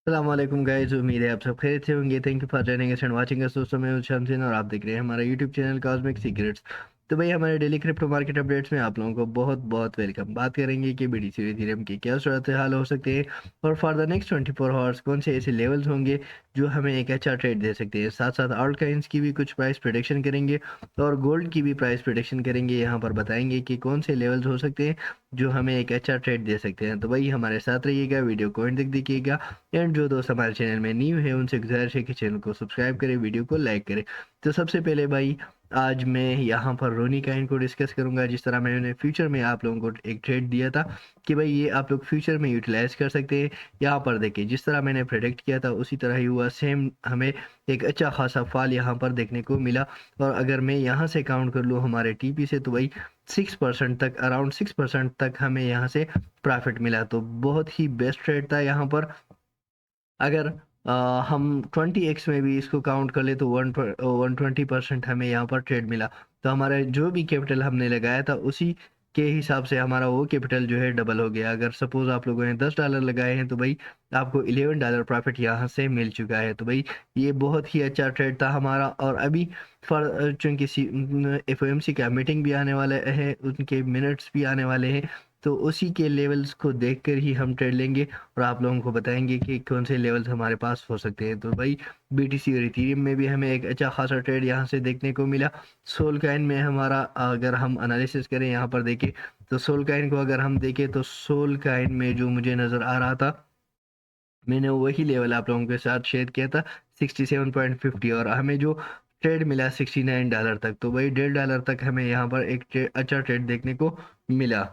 अस्सलाम गाइस, उम्मीद है आप सब खैरियत से होंगे। Thank you for joining us and watching us. दोस्तों मैं हूं शमसीन और आप देख रहे हैं हमारा यूट्यूब चैनल कॉस्मिक सीक्रेट्स। तो भाई हमारे डेली क्रिप्टो मार्केट अपडेट्स में आप लोगों को बहुत बहुत वेलकम। बात करेंगे कि BTC इथेरियम की क्या सूरत हाल हो सकते हैं और फॉर द नेक्स्ट 24 आवर्स कौन से ऐसे लेवल्स होंगे जो हमें एक अच्छा ट्रेड दे सकते हैं। साथ साथ ऑल्ट कॉइन्स की भी कुछ प्राइस प्रेडिक्शन करेंगे और गोल्ड की भी प्राइस प्रेडिक्शन करेंगे। यहाँ पर बताएंगे कि कौन से लेवल्स हो सकते हैं जो हमें एक अच्छा ट्रेड दे सकते हैं। तो भाई हमारे साथ रहिएगा, वीडियो को एंड तक देखिएगा। एंड जो दोस्त हमारे चैनल में न्यू है उनसे गुजारिश है कि चैनल को सब्सक्राइब करें, वीडियो को लाइक करें। तो सबसे पहले भाई आज मैं यहाँ पर रोनी काइन को डिस्कस करूंगा। जिस तरह मैंने फ्यूचर में आप लोगों को एक ट्रेड दिया था कि भाई ये आप लोग फ्यूचर में यूटिलाइज कर सकते हैं। यहाँ पर देखिए जिस तरह मैंने प्रेडिक्ट किया था उसी तरह ही हुआ, सेम हमें एक अच्छा खासा फॉल यहाँ पर देखने को मिला। और अगर मैं यहाँ से काउंट कर लूँ हमारे TP से तो भाई 6% तक, अराउंड 6% तक हमें यहाँ से प्रॉफिट मिला। तो बहुत ही बेस्ट ट्रेड था यहाँ पर। अगर हम 20x में भी इसको काउंट कर ले तो 120% हमें यहाँ पर ट्रेड मिला। तो हमारा जो भी कैपिटल हमने लगाया था उसी के हिसाब से हमारा वो कैपिटल जो है डबल हो गया। अगर सपोज आप लोगों ने $10 लगाए हैं तो भाई आपको $11 प्रॉफिट यहाँ से मिल चुका है। तो भाई ये बहुत ही अच्छा ट्रेड था हमारा। और अभी फॉर चूंकि FOMC का मीटिंग भी आने वाला है, उनके मिनट्स भी आने वाले हैं, तो उसी के लेवल्स को देखकर ही हम ट्रेड लेंगे और आप लोगों को बताएंगे कि कौन से लेवल्स हमारे पास हो सकते हैं। तो भाई BTC और इथेरियम में भी हमें एक अच्छा खासा ट्रेड यहाँ से देखने को मिला। सोल काइन में हमारा अगर हम एनालिसिस करें, यहाँ पर देखें तो सोल काइन को अगर हम देखें तो सोल काइन में जो मुझे नज़र आ रहा था, मैंने वही लेवल आप लोगों के साथ शेयर किया था 67.50, और हमें जो ट्रेड मिला $69 तक। तो भाई $1.5 तक हमें यहाँ पर एक अच्छा ट्रेड देखने को मिला।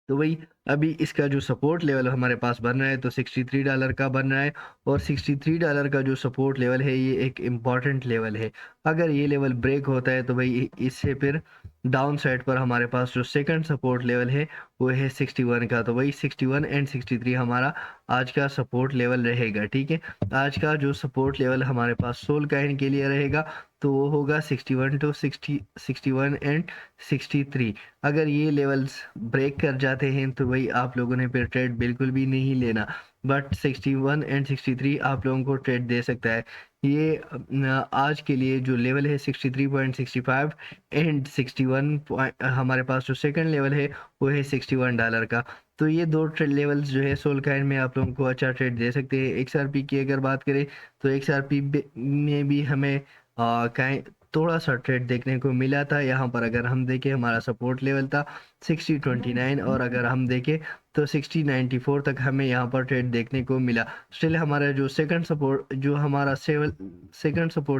तो वही अभी इसका जो सपोर्ट लेवल हमारे पास बन रहा है तो $63 का बन रहा है। और $63 का जो सपोर्ट लेवल है ये एक इम्पॉर्टेंट लेवल है। अगर ये लेवल ब्रेक होता है तो भाई इससे फिर डाउन साइड पर हमारे पास जो सेकंड सपोर्ट लेवल है वो है 61 का। तो वही 61 एंड 63 हमारा आज का सपोर्ट लेवल रहेगा। ठीक है, आज का जो सपोर्ट लेवल हमारे पास सोल काइन के लिए रहेगा तो वो होगा 61 टू 61 एंड 63। अगर ये लेवल्स ब्रेक कर जाते हैं तो भाई आप लोगों ने फिर ट्रेड बिल्कुल भी नहीं लेना। बट 61 एंड 63 आप लोगों को ट्रेड दे सकता है। ये आज के लिए जो लेवल है 63.65 एंड 61 हमारे पास जो सेकंड लेवल है वो है $61 का। तो ये दो ट्रेड लेवल्स जो है सोल काइन में आप लोगों को अच्छा ट्रेड दे सकते हैं। XRP की अगर बात करें तो XRP में भी हमें काइन थोड़ा सा ट्रेड देखने को मिला था। यहाँ पर अगर हम देखें हमारा सपोर्ट लेवल था 60.29, और अगर हम देखें तो 60.94 तक हमें यहाँ पर ट्रेड देखने को मिला। स्टिल हमारा जो सेकंड सपोर्ट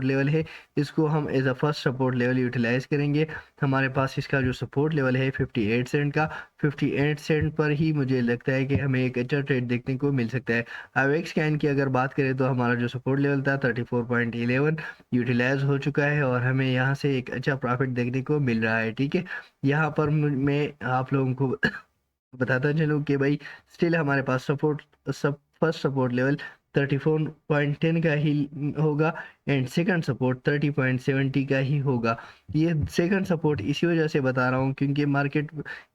लेवल है इसको हम as a first support level utilize करेंगे। हमारे पास इसका जो सपोर्ट लेवल है 58 सेंट का, 58 सेंट पर ही मुझे लगता है कि हमें एक अच्छा ट्रेड देखने को मिल सकता है। अब एक स्कैन की अगर बात करें तो हमारा जो सपोर्ट लेवल था 34.11 यूटिलाइज हो चुका है और हमें यहाँ से एक अच्छा प्रॉफिट देखने को मिल रहा है। ठीक है, यहाँ पर मैं आप लोगों को बताता चलूँ कि भाई स्टिल हमारे पास फर्स्ट सपोर्ट लेवल 34.10 का ही होगा एंड सेकंड सपोर्ट 30.70 का ही होगा। ये सेकंड सपोर्ट इसी वजह से बता रहा हूँ क्योंकि मार्केट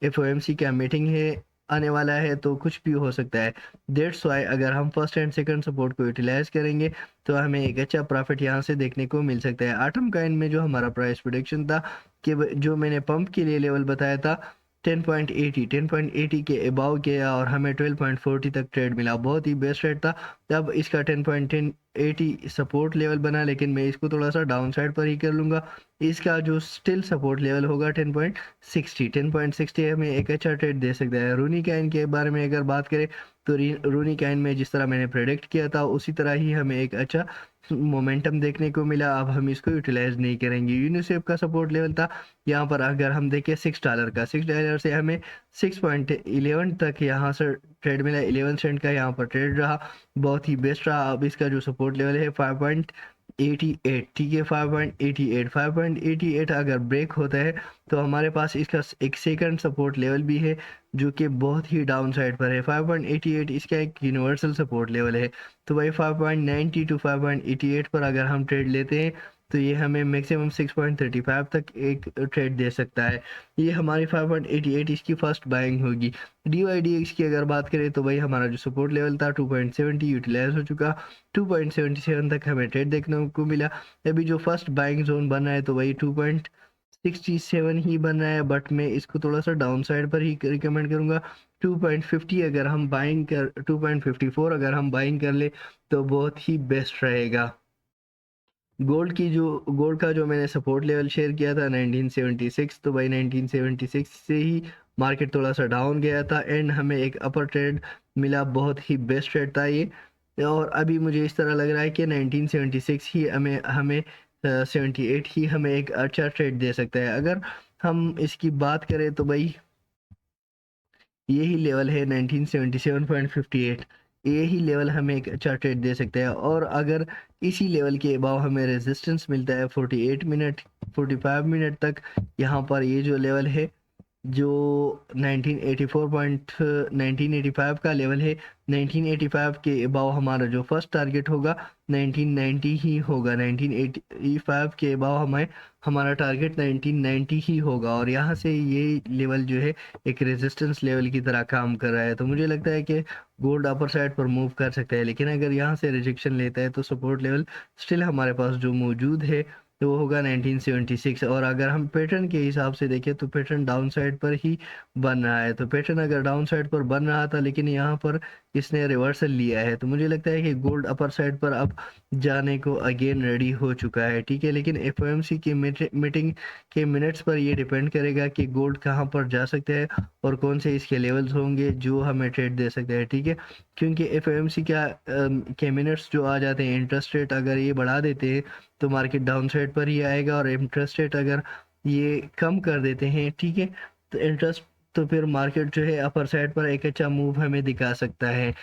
FOMC का मीटिंग है, आने वाला है, तो कुछ भी हो सकता है। दैट्स वाई अगर हम फर्स्ट एंड सेकंड सपोर्ट को यूटिलाइज करेंगे तो हमें एक अच्छा प्रॉफिट यहाँ से देखने को मिल सकता है। आटम काइन में जो हमारा प्राइस प्रोडिक्शन था कि जो मैंने पंप के लिए लेवल बताया था 10.80 के अबाव किया और हमें 12.40 तक ट्रेड मिला। बहुत ही बेस्ट ट्रेड था। तब इसका 10.80 सपोर्ट लेवल बना, लेकिन मैं इसको थोड़ा सा डाउन साइड पर ही कर लूँगा। इसका जो स्टिल सपोर्ट लेवल होगा 10.60 हमें एक अच्छा ट्रेड दे सकता है। रूनी कैन के बारे में अगर बात करें तो रूनी कैन में जिस तरह मैंने प्रेडिक्ट किया था उसी तरह ही हमें एक अच्छा मोमेंटम देखने को मिला। अब हम इसको यूटिलाइज नहीं करेंगे। यूनिसेफ का सपोर्ट लेवल था यहाँ पर अगर हम देखें $6 का, $6 से हमें 6.11 तक यहाँ से ट्रेड मिला। 11 सेंट का यहाँ पर ट्रेड रहा, बहुत ही बेस्ट रहा। अब इसका जो सपोर्ट लेवल है 5.88, ठीक है, 5.88 अगर ब्रेक होता है तो हमारे पास इसका एक सेकंड सपोर्ट लेवल भी है जो कि बहुत ही डाउन साइड पर है। 5.88 इसका एक यूनिवर्सल सपोर्ट लेवल है। तो भाई 5.90 टू 5.88 पर अगर हम ट्रेड लेते हैं तो ये हमें मैक्सिमम 6.35 तक एक ट्रेड दे सकता है। ये हमारी 5.88 इसकी फर्स्ट बाइंग होगी। DYDX की अगर बात करें तो भाई हमारा जो सपोर्ट लेवल था 2.70 यूटिलाइज हो चुका, 2.77 तक हमें ट्रेड देखने को मिला। अभी जो फर्स्ट बाइंग जोन बन रहा है तो वही 2.67 ही बन रहा है, बट मैं इसको थोड़ा सा डाउन साइड पर ही रिकमेंड करूंगा। 2.50 अगर हम बाइंग कर 2.54 अगर हम बाइंग कर ले तो बहुत ही बेस्ट रहेगा। गोल्ड का जो मैंने सपोर्ट लेवल शेयर किया था 1976, तो भाई 1976 से ही मार्केट थोड़ा सा डाउन गया था एंड हमें एक अपर ट्रेड मिला, बहुत ही बेस्ट ट्रेड था ये। और अभी मुझे इस तरह लग रहा है कि 1976 ही हमें हमें 78 ही हमें एक अच्छा ट्रेड दे सकता है। अगर हम इसकी बात करें तो भाई यही लेवल है 1977.58, यही लेवल हमें एक अच्छा ट्रेड दे सकता है। और अगर इसी लेवल के अबाव हमें रेजिस्टेंस मिलता है 48 मिनट 45 मिनट तक, यहाँ पर ये जो लेवल है जो 1985 का लेवल है, 1985 के अबाव हमारा जो फर्स्ट टारगेट होगा 1990 ही होगा। 1985 के अबाव हमें हमारा टारगेट 1990 ही होगा, और यहाँ से ये लेवल जो है एक रेजिस्टेंस लेवल की तरह काम कर रहा है। तो मुझे लगता है कि गोल्ड अपर साइड पर मूव कर सकता है, लेकिन अगर यहाँ से रिजेक्शन लेता है तो सपोर्ट लेवल स्टिल हमारे पास जो मौजूद है तो वो होगा 1976। और अगर हम पैटर्न के हिसाब से देखें तो पैटर्न डाउन साइड पर ही बन रहा है। तो पैटर्न अगर डाउन साइड पर बन रहा था लेकिन यहाँ पर इसने रिवर्सल लिया है, तो मुझे लगता है कि गोल्ड अपर साइड पर अब जाने को अगेन रेडी हो चुका है, ठीक है। लेकिन FOMC की मीटिंग के मिनट्स पर ये डिपेंड करेगा कि गोल्ड कहाँ पर जा सकता है और कौन से इसके लेवल्स होंगे जो हमें ट्रेड दे सकते हैं, ठीक है। क्योंकि FOMC के मिनट्स जो आ जाते हैं, इंटरेस्ट रेट अगर ये बढ़ा देते हैं तो मार्केट डाउन साइड पर ही आएगा, और इंटरेस्ट रेट अगर ये कम कर देते हैं, ठीक है, तो इंटरेस्ट तो फिर मार्केट जो है अपर साइड पर एक अच्छा मूव हमें दिखा सकता है।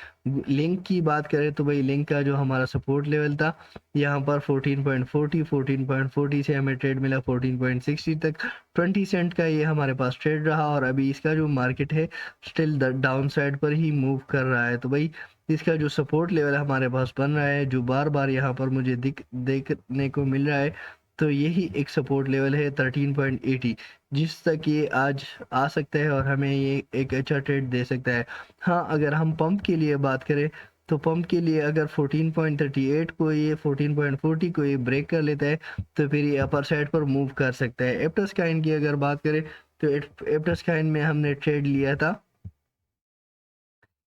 लिंक की बात करें तो भाई लिंक का जो हमारा सपोर्ट लेवल था यहाँ पर 14.40 से हमें ट्रेड मिला 14.60 तक, 20 सेंट का ये हमारे पास ट्रेड रहा। और अभी इसका जो मार्केट है स्टिल डाउन साइड पर ही मूव कर रहा है। तो भाई इसका जो सपोर्ट लेवल हमारे पास बन रहा है, जो बार बार यहाँ पर मुझे देखने को मिल रहा है, तो यही एक सपोर्ट लेवल है 13.80, जिस तक ये आज आ सकता है और हमें ये एक अच्छा ट्रेड दे सकता है। हाँ, अगर हम पंप के लिए बात करें तो पंप के लिए अगर 14.38 को ये 14.40 को ये ब्रेक कर लेता है तो फिर ये अपर साइड पर मूव कर सकता है। एप्टस काइन की अगर बात करें तो एप्टस काइन में हमने ट्रेड लिया था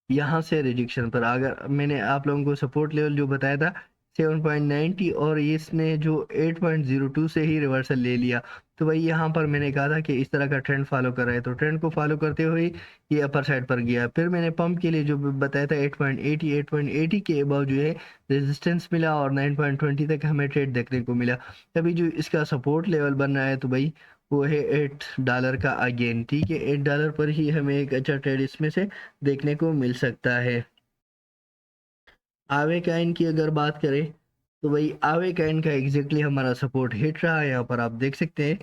यहाँ से रिजेक्शन पर। अगर मैंने आप लोगों को सपोर्ट लेवल जो बताया था 7.90, और इसने जो 8.02 से ही रिवर्सल ले लिया, तो वही यहाँ पर मैंने कहा था कि इस तरह का ट्रेंड फॉलो कर रहा है, तो ट्रेंड को फॉलो करते हुए ये अपर साइड पर गया। फिर मैंने पंप के लिए जो बताया था 8.80 के अबाव जो है रेजिस्टेंस मिला, और 9.20 तक हमें ट्रेड देखने को मिला। अभी जो इसका सपोर्ट लेवल बन रहा है तो भाई वो है $8 का अगेन, ठीक है। $8 पर ही हमें एक अच्छा ट्रेड इसमें से देखने को मिल सकता है। आवे काइन की अगर बात करें तो वही आवे काइन का एग्जैक्टली हमारा सपोर्ट हिट रहा है, यहाँ पर आप देख सकते हैं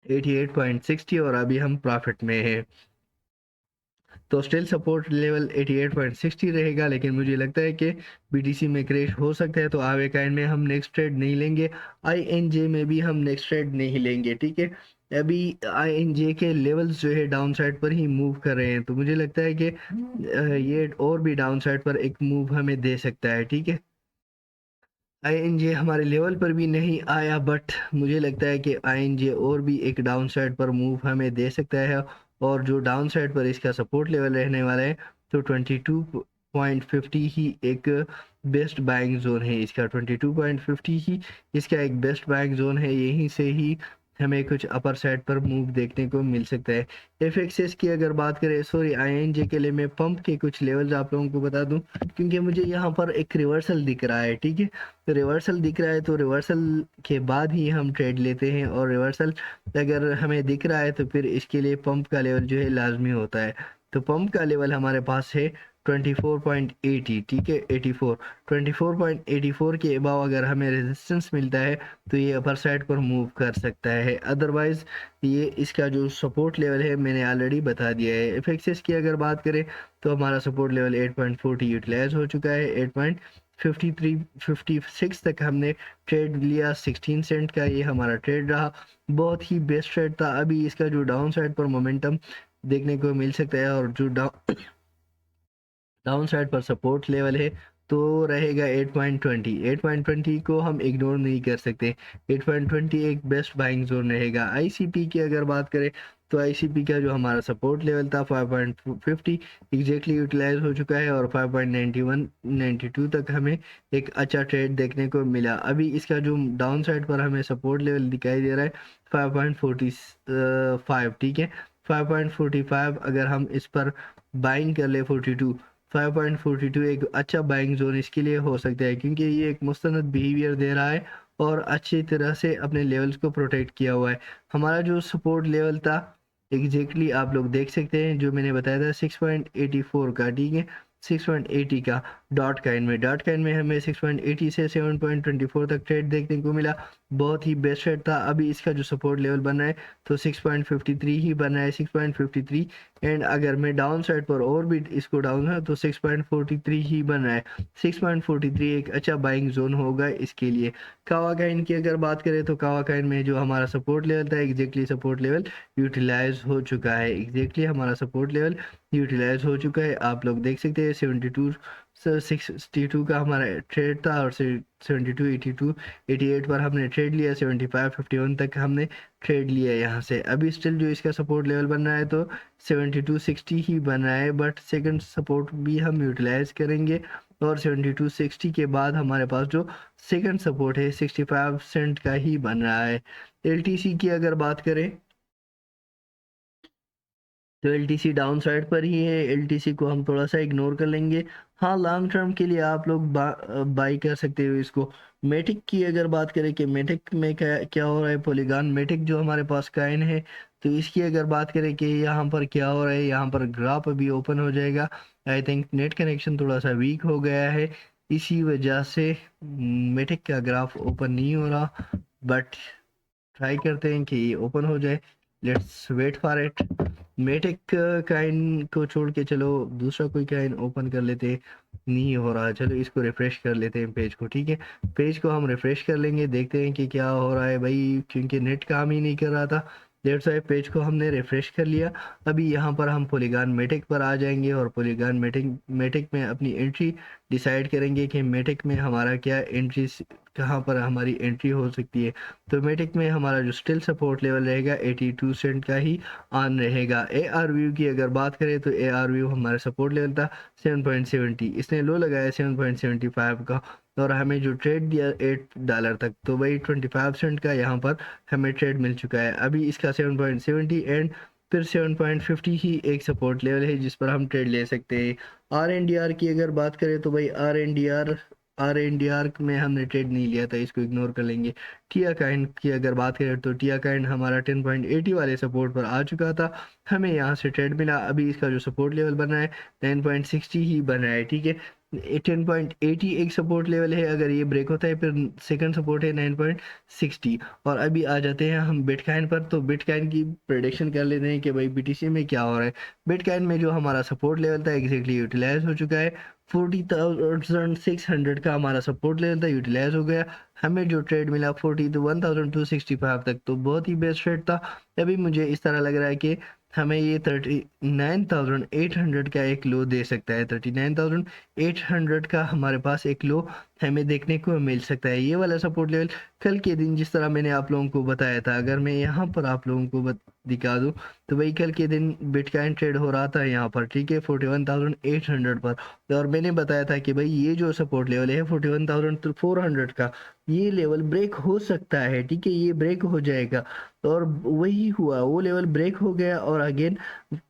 88.60, और अभी हम प्रॉफिट में है। तो स्टिल सपोर्ट लेवल 88.60 रहेगा, लेकिन मुझे लगता है कि BTC में क्रैश हो सकता है, तो आवे काइन में हम नेक्स्ट ट्रेड नहीं लेंगे। INJ में भी हम नेक्स्ट ट्रेड नहीं लेंगे, ठीक है। अभी INJ के लेवल्स जो है डाउन साइड पर ही मूव कर रहे हैं, तो मुझे लगता है कि ये और भी डाउन साइड पर एक मूव हमें दे सकता है, ठीक है। INJ हमारे लेवल पर भी नहीं आया, बट मुझे लगता है कि INJ और भी एक डाउन साइड पर मूव हमें दे सकता है, और जो डाउन साइड पर इसका सपोर्ट लेवल रहने वाला है तो 22.50 ही एक बेस्ट बाइंग जोन है इसका। 22.50 ही इसका एक बेस्ट बाइंग जोन है, यहीं से ही हमें कुछ अपर साइड पर मूव देखने को मिल सकता है। FXS की अगर बात करें, सॉरी INJ के लिए मैं पंप के कुछ लेवल्स आप लोगों को बता दूं, क्योंकि मुझे यहाँ पर एक रिवर्सल दिख रहा है, ठीक है। तो रिवर्सल दिख रहा है तो रिवर्सल के बाद ही हम ट्रेड लेते हैं, और रिवर्सल अगर हमें दिख रहा है तो फिर इसके लिए पंप का लेवल जो है लाजमी होता है। तो पंप का लेवल हमारे पास है 24.80, ठीक है। 24.84 के अबाव अगर हमें रेजिस्टेंस मिलता है तो ये अपर साइड पर मूव कर सकता है। अदरवाइज ये इसका जो सपोर्ट लेवल है मैंने ऑलरेडी बता दिया है। FXS की अगर बात करें तो हमारा सपोर्ट लेवल 8.40 यूटिलाइज हो चुका है, 53-56 तक हमने ट्रेड लिया 16 सेंट का, ये हमारा ट्रेड रहा, बहुत ही बेस्ट ट्रेड था। अभी इसका जो डाउन साइड पर मोमेंटम देखने को मिल सकता है और जो डाउन साइड पर सपोर्ट लेवल है तो रहेगा 8.20। 8.20 को हम इग्नोर नहीं कर सकते। 8.20 एक बेस्ट बाइंग जोन रहेगा। आईसीपी की अगर बात करें तो आईसीपी का जो हमारा सपोर्ट लेवल था 5.50 एग्जैक्टली यूटिलाइज हो चुका है और 5.91 92 तक हमें एक अच्छा ट्रेड देखने को मिला। अभी इसका जो डाउन साइड पर हमें सपोर्ट लेवल दिखाई दे रहा है 5.45, ठीक है। 5.45 अगर हम इस पर बाइंग कर ले 42, 5.42 एक अच्छा बाइंग जोन इसके लिए हो सकता है क्योंकि ये एक मुस्तनद बिहेवियर दे रहा है और अच्छी तरह से अपने लेवल्स को प्रोटेक्ट किया हुआ है। हमारा जो सपोर्ट लेवल था एग्जैक्टली आप लोग देख सकते हैं, जो मैंने बताया था 6.84 का, ठीक है। 6.80 का डॉट काइन में हमें 6.80 से 7.24 तक ट्रेड देखने को मिला। बहुत ही बेस्ट ट्रेड था। अभी इसका जो सपोर्ट लेवल बना है तो 6.53 ही बना है, 6.53। एंड अगर मैं डाउन साइड पर और भी इसको डाउन है तो 6.43 ही बना है। 6.43 एक अच्छा बाइंग जोन होगा इसके लिए। कावा काइन की अगर बात करें तो कावा काइन में जो हमारा सपोर्ट लेवल था एग्जैक्टली सपोर्ट लेवल यूटिलाइज हो चुका है। एग्जैक्टली हमारा सपोर्ट लेवल यूटिलाइज हो चुका है, आप लोग देख सकते हैं। 72 62 का हमारा ट्रेड था और 72 82 88 पर हमने ट्रेड लिया। 75 51 तक हमने ट्रेड लिया यहाँ से। अभी स्टिल जो इसका सपोर्ट लेवल बन रहा है तो 72 60 ही बन रहा है, बट सेकंड सपोर्ट भी हम यूटिलाइज करेंगे और 72 60 के बाद हमारे पास जो सेकंड सपोर्ट है 65 सेंट का ही बन रहा है। एलटीसी की अगर बात करें तो एलटीसी डाउन साइड पर ही है, एलटीसी को हम थोड़ा सा इग्नोर कर लेंगे। हाँ, लॉन्ग टर्म के लिए आप लोग बाई कर सकते हो इसको। मेटिक की अगर बात करें कि मेटिक में क्या क्या हो रहा है, पॉलीगॉन मेटिक जो हमारे पास काइन है तो इसकी अगर बात करें कि यहाँ पर क्या हो रहा है, यहाँ पर ग्राफ अभी ओपन हो जाएगा। आई थिंक नेट कनेक्शन थोड़ा सा वीक हो गया है, इसी वजह से मेटिक का ग्राफ ओपन नहीं हो रहा, बट ट्राई करते हैं कि ये ओपन हो जाए। Let's wait for it. मेटिक काइन को छोड़ के चलो दूसरा कोई काइन ओपन कर लेते। नहीं हो रहा, चलो इसको रिफ्रेश कर लेते हैं पेज को, ठीक है। पेज को हम रिफ्रेश कर लेंगे, देखते हैं कि क्या हो रहा है भाई, क्योंकि नेट काम ही नहीं कर रहा था। डेट्स वाई पेज को हमने रिफ्रेश कर लिया। अभी यहाँ पर हम पॉलीगॉन मेटिक पर आ जाएंगे और पॉलीगॉन मेटिक में अपनी एंट्री डिसाइड करेंगे कि मेटिक में हमारा क्या एंट्री, कहाँ पर हमारी एंट्री हो सकती है। तो मेटिक में हमारा जो स्टिल सपोर्ट लेवल रहेगा 82 सेंट का ही ऑन रहेगा। ए आर व्यू की अगर बात करें तो ए आर व्यू हमारा सपोर्ट लेवल था 7.70, इसने लो लगाया 7.75 का और हमें जो ट्रेड दिया $8 तक, तो वही 25 सेंट का यहाँ पर हमें ट्रेड मिल चुका है। अभी इसका 7.70 एंड फिर 7.50 ही एक सपोर्ट लेवल है जिस पर हम ट्रेड ले सकते हैं। आर एन डी आर की अगर बात करें तो भाई आर एन डी आर में हमने ट्रेड नहीं लिया था, इसको इग्नोर कर लेंगे। टिया काइंड की अगर बात करें तो टिया काइंड हमारा 10.80 वाले सपोर्ट पर आ चुका था, हमें यहाँ से ट्रेड मिला। अभी इसका जो सपोर्ट लेवल बना है 9.60 ही बना है, ठीक है। 10.80 एक सपोर्ट लेवल है, अगर ये ब्रेक होता है फिर सेकंड सपोर्ट है 9.60। और अभी आ जाते हैं हम बिटकॉइन पर, तो बिटकॉइन की प्रेडिक्शन कर लेते हैं कि भाई बीटीसी में क्या हो रहा है। बिटकॉइन में जो हमारा सपोर्ट लेवल था एग्जैक्टली यूटिलाइज हो चुका है। 40,600 का हमारा सपोर्ट लेवल था, यूटिलाइज हो गया। हमें जो ट्रेड मिला 41,265 तक, तो बहुत ही बेस्ट ट्रेड था। अभी मुझे इस तरह लग रहा है कि हमें ये 39,800 का एक लो दे सकता है। 39,800 का हमारे पास एक लो हमें देखने को मिल सकता है। ये वाला सपोर्ट लेवल कल के दिन जिस तरह मैंने आप लोगों को बताया था, अगर मैं यहाँ पर आप लोगों को दिखा दूँ तो भाई कल के दिन बिटकॉइन ट्रेड हो रहा था यहाँ पर, ठीक है, 41,800 पर। और मैंने बताया था कि भाई ये जो सपोर्ट लेवल है 41,400 का, ये लेवल ब्रेक हो सकता है, ठीक है, ये ब्रेक हो जाएगा। और वही हुआ, वो लेवल ब्रेक हो गया और अगेन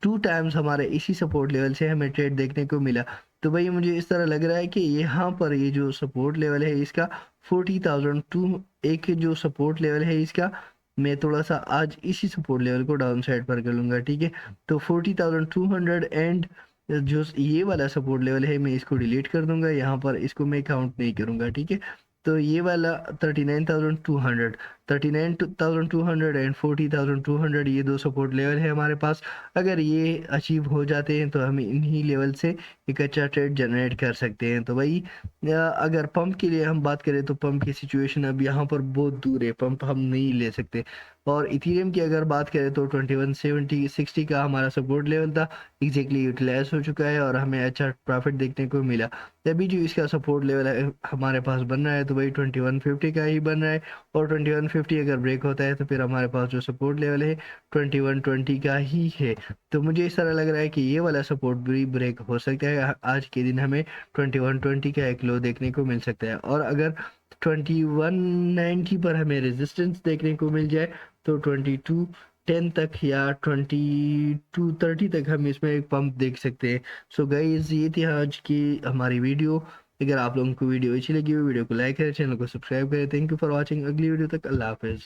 2 टाइम्स हमारे इसी सपोर्ट लेवल से हमें ट्रेड देखने को मिला। तो भाई मुझे इस तरह लग रहा है कि यहाँ पर ये जो सपोर्ट लेवल है इसका 40,002 एक जो सपोर्ट लेवल है इसका, मैं थोड़ा सा आज इसी सपोर्ट लेवल को डाउन साइड पर कर लूँगा, ठीक है। तो 40,200 एंड जो ये वाला सपोर्ट लेवल है मैं इसको डिलीट कर दूंगा, यहाँ पर इसको मैं काउंट नहीं करूँगा, ठीक है। तो ये वाला 39,200 39,200 एंड 40,200, ये दो सपोर्ट लेवल है हमारे पास। अगर ये अचीव हो जाते हैं तो हम इन्हीं लेवल से एक अच्छा ट्रेड जनरेट कर सकते हैं। तो भाई अगर पंप के लिए हम बात करें तो पंप की सिचुएशन अब यहाँ पर बहुत दूर है, पंप हम नहीं ले सकते। और इथीरियम की अगर बात करें तो 2170-60 का हमारा सपोर्ट लेवल था, एग्जैक्टली यूटिलाइज हो चुका है और हमें अच्छा प्रॉफिट देखने को मिला। तभी जो इसका सपोर्ट लेवल है हमारे पास बन रहा है तो भाई 2150 का ही बन रहा है। और 2150 अगर ब्रेक होता है तो फिर हमारे पास जो सपोर्ट लेवल है 2120 का ही है। तो मुझे इस तरह लग रहा है कि ये वाला सपोर्ट भी ब्रेक हो सकता है, आज के दिन हमें 2120 का एक लो देखने को मिल सकता है। और अगर 2190 पर हमें रेजिस्टेंस देखने को मिल जाए तो 2210 तक या 2230 तक हम इसमें एक पंप देख सकते हैं। सो गाइस, ये थी आज की हमारी वीडियो। अगर आप लोगों को वीडियो अच्छी लगी हो, वीडियो को लाइक करें, चैनल को सब्सक्राइब करें। Thank you for watching. अगली वीडियो तक अल्लाह हाफिज़।